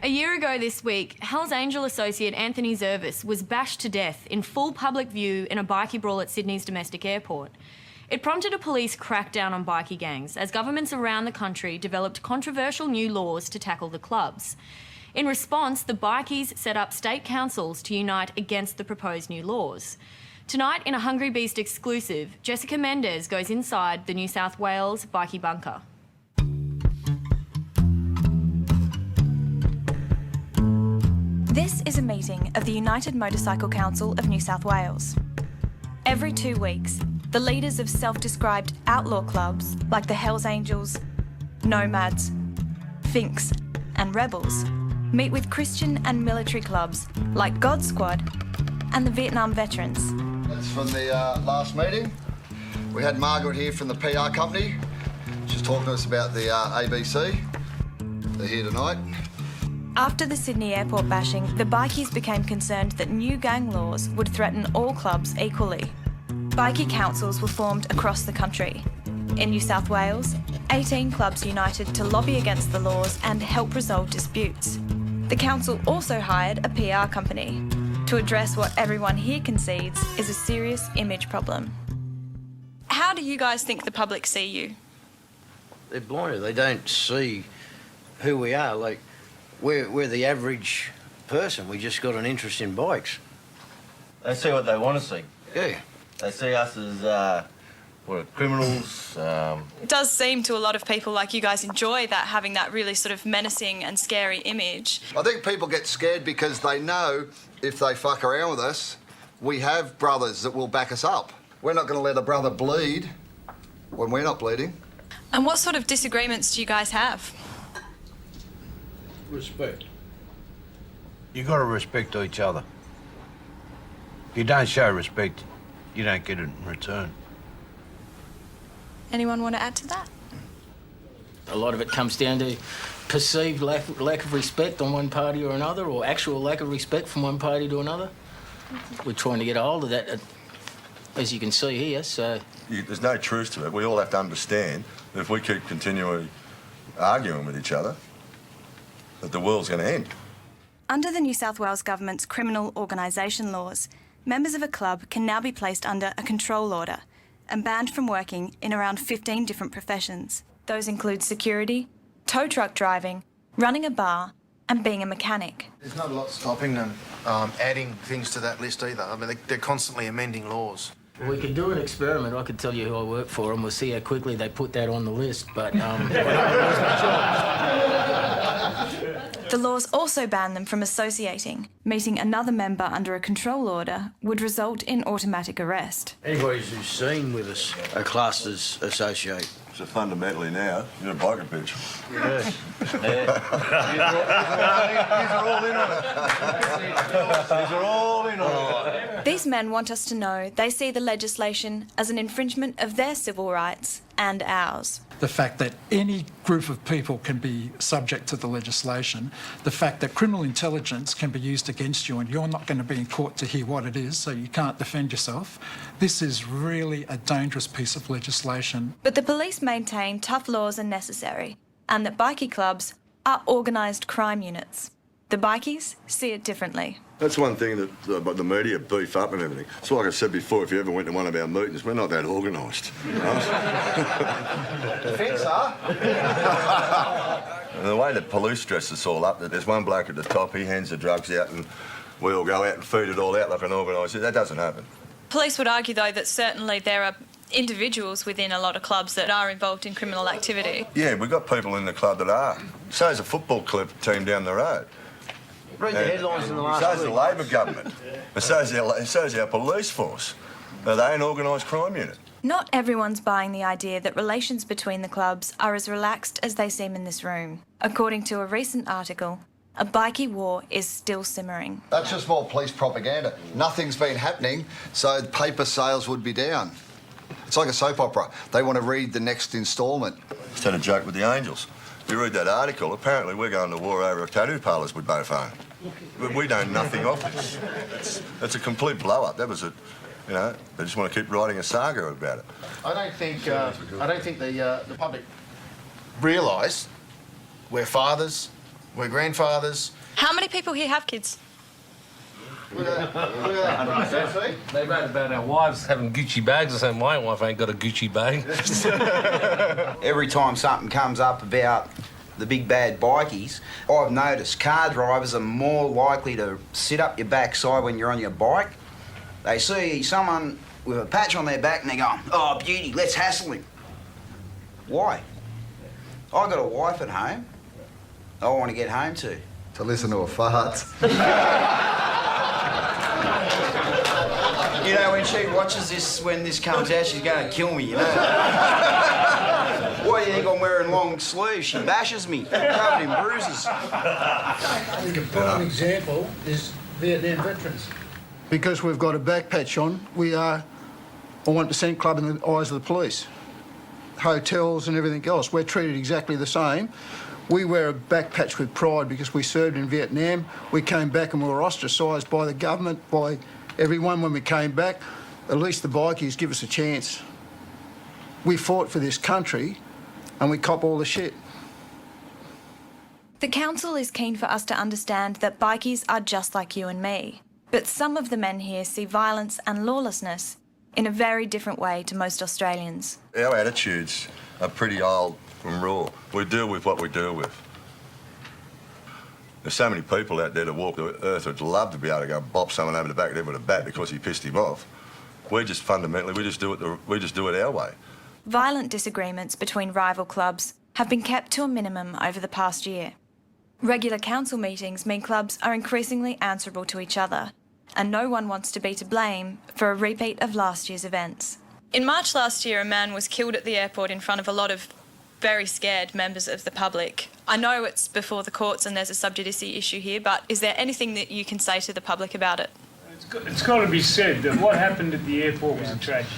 A year ago this week, Hells Angel associate Anthony Zervis was bashed to death in full public view in a bikie brawl at Sydney's domestic airport. It prompted a police crackdown on bikie gangs as governments around the country developed controversial new laws to tackle the clubs. In response, the bikies set up state councils to unite against the proposed new laws. Tonight, in a Hungry Beast exclusive, Jessicah Mendes goes inside the New South Wales bikie bunker. This is a meeting of the United Motorcycle Council of New South Wales. Every 2 weeks, the leaders of self-described outlaw clubs like the Hells Angels, Nomads, Finks and Rebels meet with Christian and military clubs like God Squad and the Vietnam Veterans. That's from the last meeting. We had Margaret here from the PR company. She's talking to us about the ABC. They're here tonight. After the Sydney airport bashing, the bikies became concerned that new gang laws would threaten all clubs equally. Bikie councils were formed across the country. In New South Wales, 18 clubs united to lobby against the laws and help resolve disputes. The council also hired a PR company to address what everyone here concedes is a serious image problem. How do you guys think the public see you? They're blinded. They don't see who we are. Like, we're the average person. We just got an interest in bikes. They see what they want to see. Yeah. They see us as criminals. It does seem to a lot of people like you guys enjoy that, having that really sort of menacing and scary image. I think people get scared because they know if they fuck around with us, we have brothers that will back us up. We're not going to let a brother bleed when we're not bleeding. And what sort of disagreements do you guys have? Respect. You got to respect each other. If you don't show respect, you don't get it in return. Anyone want to add to that? A lot of it comes down to perceived lack of respect on one party or another, or actual lack of respect from one party to another. We're trying to get a hold of that, as you can see here, so... There's no truth to it. We all have to understand that if we keep continually arguing with each other, that the world's going to end. Under the New South Wales Government's criminal organisation laws, members of a club can now be placed under a control order and banned from working in around 15 different professions. Those include security, tow truck driving, running a bar and being a mechanic. There's not a lot stopping them adding things to that list either. I mean, they're constantly amending laws. We could do an experiment. I could tell you who I work for and we'll see how quickly they put that on the list, but The laws also ban them from associating. Meeting another member under a control order would result in automatic arrest. Anybody who's seen with us are classed as associate. So fundamentally now, you're a biker bitch. Yeah. These are all in on it. These men want us to know they see the legislation as an infringement of their civil rights and ours. The fact that any group of people can be subject to the legislation, the fact that criminal intelligence can be used against you and you're not going to be in court to hear what it is, so you can't defend yourself. This is really a dangerous piece of legislation. But the police maintain tough laws are necessary and that bikie clubs are organised crime units. The bikies see it differently. That's one thing that the media beef up and everything. So like I said before, if you ever went to one of our meetings, we're not that organised. Defence, huh? And the way the police dress us all up, there's one bloke at the top, he hands the drugs out and we all go out and feed it all out like an organised... That doesn't happen. Police would argue, though, that certainly there are individuals within a lot of clubs that are involved in criminal activity. Yeah, we've got people in the club that are. So is a football club team down the road. Read the headlines in the last So is the week. Labor government. And so is our police force. Are they an organised crime unit? Not everyone's buying the idea that relations between the clubs are as relaxed as they seem in this room. According to a recent article, a bikie war is still simmering. That's just more police propaganda. Nothing's been happening, so paper sales would be down. It's like a soap opera. They want to read the next instalment. Just had a joke with the Angels. You read that article, apparently we're going to war over tattoo parlours we both own. We know nothing of this. It's a complete blow-up. That was a, you know, they just want to keep writing a saga about it. I don't think the public realise we're fathers, We're grandfathers. How many people here have kids? Look at that. They wrote about our wives having Gucci bags. I said, my wife ain't got a Gucci bag. Every time something comes up about the big bad bikies, I've noticed car drivers are more likely to sit up your backside when you're on your bike. They see someone with a patch on their back and they go, oh, beauty, let's hassle him. Why? I've got a wife at home I want to get home to. To listen to a fart. You know, when she watches this, when this comes out, she's going to kill me, you know. Why do you think I'm wearing long sleeves? She bashes me, covered in bruises. I think a prime example is Vietnam veterans. Because we've got a back patch on, we are a 1% club in the eyes of the police. Hotels and everything else, we're treated exactly the same. We wear a back patch with pride because we served in Vietnam. We came back and we were ostracised by the government, by everyone when we came back. At least the bikies give us a chance. We fought for this country and we cop all the shit. The council is keen for us to understand that bikies are just like you and me. But some of the men here see violence and lawlessness in a very different way to most Australians. Our attitudes are pretty old and raw. We deal with what we deal with. There's so many people out there that walk the earth who'd love to be able to go bop someone over the back of the head with a bat because he pissed him off. We just fundamentally, we just do it our way. Violent disagreements between rival clubs have been kept to a minimum over the past year. Regular council meetings mean clubs are increasingly answerable to each other, and no one wants to be to blame for a repeat of last year's events. In March last year, a man was killed at the airport in front of a lot of very scared members of the public. I know it's before the courts and there's a sub judice issue here, but is there anything that you can say to the public about it? It's got to be said that what happened at the airport was a tragedy.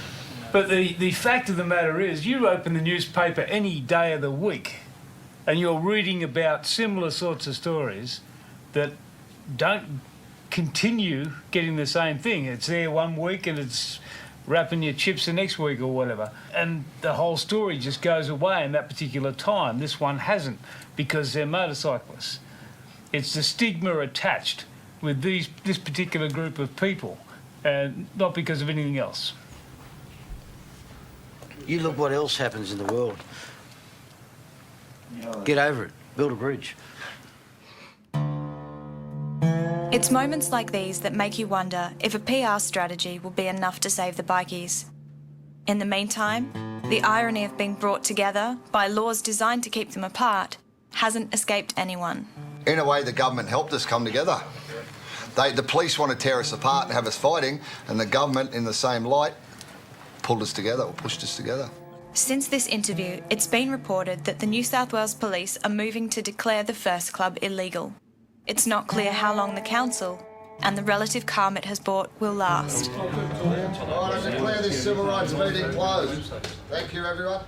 But the fact of the matter is, you open the newspaper any day of the week and you're reading about similar sorts of stories that don't continue getting the same thing. It's there one week and it's wrapping your chips the next week or whatever. And the whole story just goes away in that particular time. This one hasn't, because they're motorcyclists. It's the stigma attached with this particular group of people, and not because of anything else. You look what else happens in the world. Get over it. Build a bridge. It's moments like these that make you wonder if a PR strategy will be enough to save the bikies. In the meantime, the irony of being brought together by laws designed to keep them apart hasn't escaped anyone. In a way, the government helped us come together. The police want to tear us apart and have us fighting, and the government, in the same light, pulled us together or pushed us together. Since this interview, it's been reported that the New South Wales Police are moving to declare the first club illegal. It's not clear how long the council and the relative calm it has brought will last. I declare this civil rights meeting closed. Thank you, everyone.